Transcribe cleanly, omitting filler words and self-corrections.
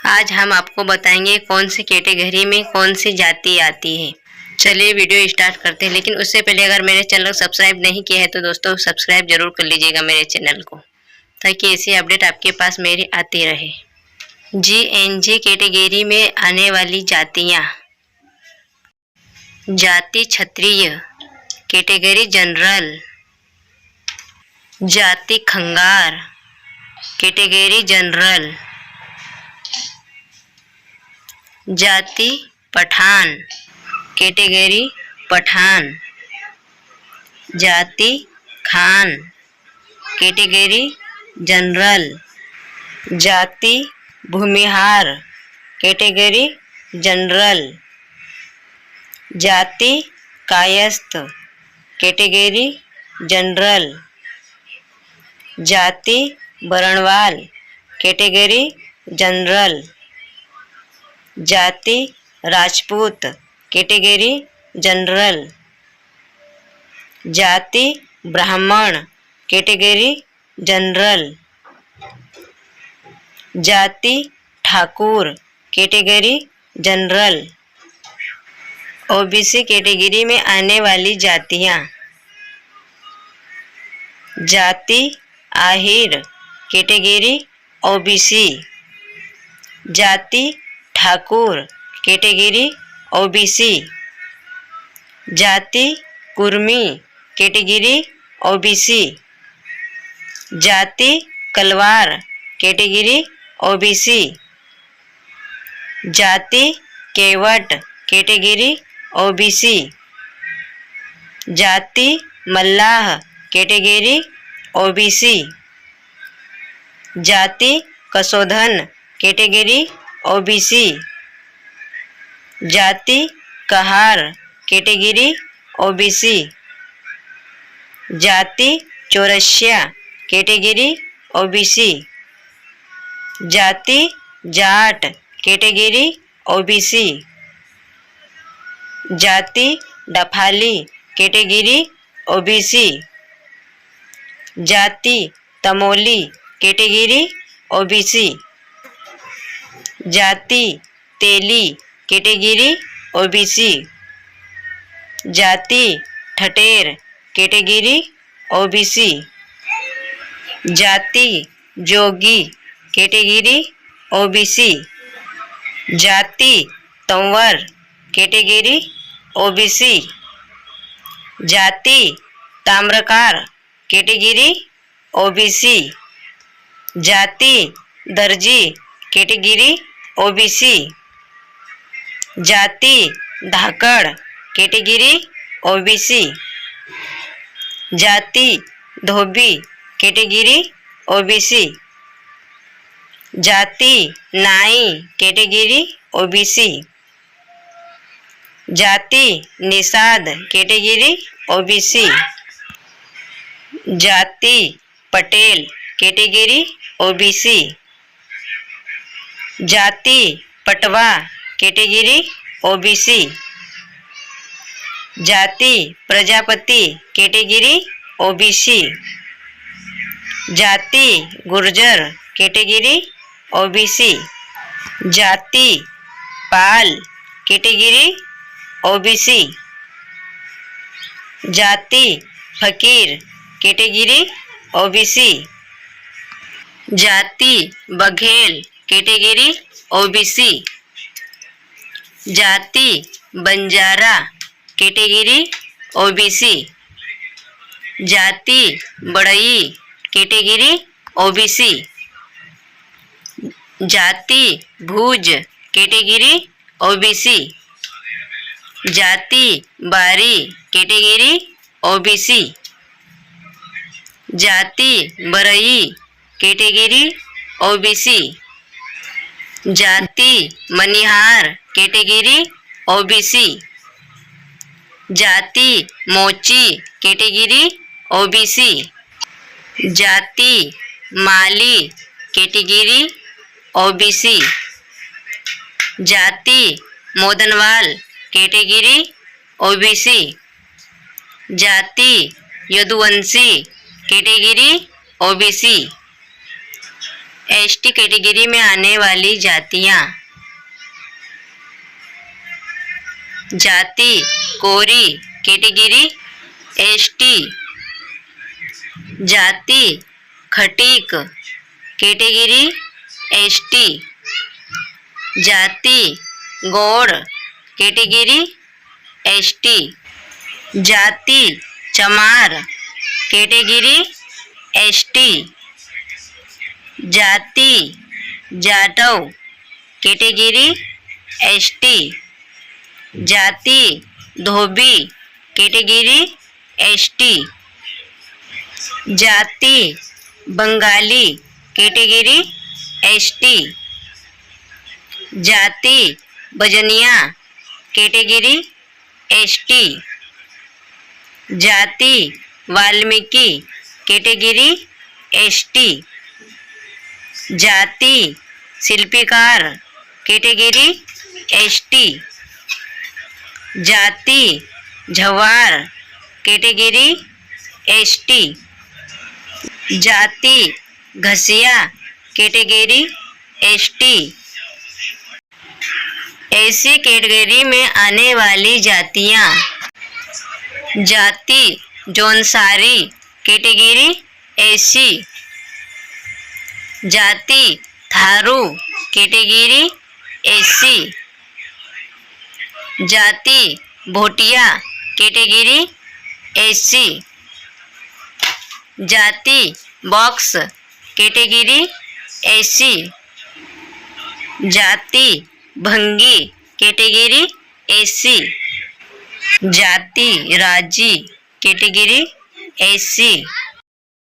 आज हम आपको बताएंगे कौन सी कैटेगरी में कौन सी जाति आती है। चलिए वीडियो स्टार्ट करते हैं, लेकिन उससे पहले अगर मेरे चैनल को सब्सक्राइब नहीं किया है तो दोस्तों सब्सक्राइब जरूर कर लीजिएगा मेरे चैनल को, ताकि ऐसी अपडेट आपके पास मेरी आती रहे। GNG कैटेगरी में आने वाली जातियाँ: जाति क्षत्रिय, कैटेगरी जनरल। जाति खंगार, कैटेगरी जनरल। जाति पठान, कैटेगरी पठान। जाति खान, कैटेगरी जनरल। जाति भूमिहार, कैटेगरी जनरल। जाति कायस्थ, कैटेगरी जनरल। जाति बरणवाल, कैटेगरी जनरल। जाति राजपूत, कैटेगरी जनरल। जाति ब्राह्मण, कैटेगरी जनरल। जाति Thakur, category general. OBC category में आने वाली जातियाँ: जाति आहिर, कैटेगरी OBC। जाति ठाकुर, कैटेगरी OBC। जाति कुर्मी, कैटेगरी OBC। जाति कलवार, कैटेगरी OBC। जाति केवट, कैटेगरी OBC। जाति मल्लाह, कैटेगरी OBC। जाति कसोधन, कैटेगरी OBC। जाति कहार, कैटेगरी OBC। जाति चौरसिया, कैटेगरी OBC। जाति जाट, कैटेगरी OBC। जाति डफाली, कैटेगरी OBC। जाति तमोली, कैटेगरी OBC। जाति तेली, कैटेगरी OBC। जाति ठटेर, कैटेगरी OBC। जाति जोगी, कैटेगरी OBC। जाति तंवर, कैटेगरी OBC। जाति ताम्रकार, कैटेगरी OBC। जाति दर्जी, कैटेगरी OBC। जाति धाकड़, कैटेगरी OBC। जाति धोबी, कैटेगरी OBC। जाति नाई, कैटेगरी OBC। जाति निषाद, कैटेगरी OBC। जाति पटेल, कैटेगरी OBC। जाति पटवा, कैटेगरी OBC। जाति प्रजापति, कैटेगरी OBC। जाति गुर्जर, कैटेगरी OBC। जाति पाल, कैटेगरी OBC। जाति फकीर, कैटेगरी OBC। जाति बघेल, कैटेगरी OBC। जाति बंजारा, कैटेगरी OBC। जाति बड़ई, कैटेगरी OBC। जाति भूज, कैटेगरी OBC। जाति बारी, कैटेगरी OBC। जाति बरई, कैटेगरी OBC। जाति मनिहार, कैटेगरी OBC। जाति मोची, कैटेगरी OBC। जाति माली, कैटेगरी OBC। जाति मोदनवाल, कैटेगरी OBC। जाति Yaduvanshi, category OBC। ST category में आने वाली जातियां। जाति कोरी कैटेगरी एसटी। जाति खटीक कैटेगरी एसटी। जाति गौड़ कैटेगरी एसटी। जाति चमार कैटेगरी एसटी। जाति जाटव कैटेगरी एसटी। जाति धोबी कैटेगरी एसटी। जाति बंगाली कैटेगरी एसटी। जाति बजनिया कैटेगरी एसटी। जाति वाल्मीकि कैटेगरी एसटी। जाति शिल्पीकार कैटेगरी एसटी। जाति झवार कैटेगरी एसटी। जाति घसिया कैटेगरी एसटी। ऐसी कैटेगरी में आने वाली जातियां। जाति जौनसारी कैटेगरी एसी। जाति थारू कैटेगरी एसी। जाति भोटिया कैटेगरी एसी। जाति बॉक्स कैटेगरी एसी। जाति भंगी कैटेगरी एसी। जाति राजी कैटेगरी एसी।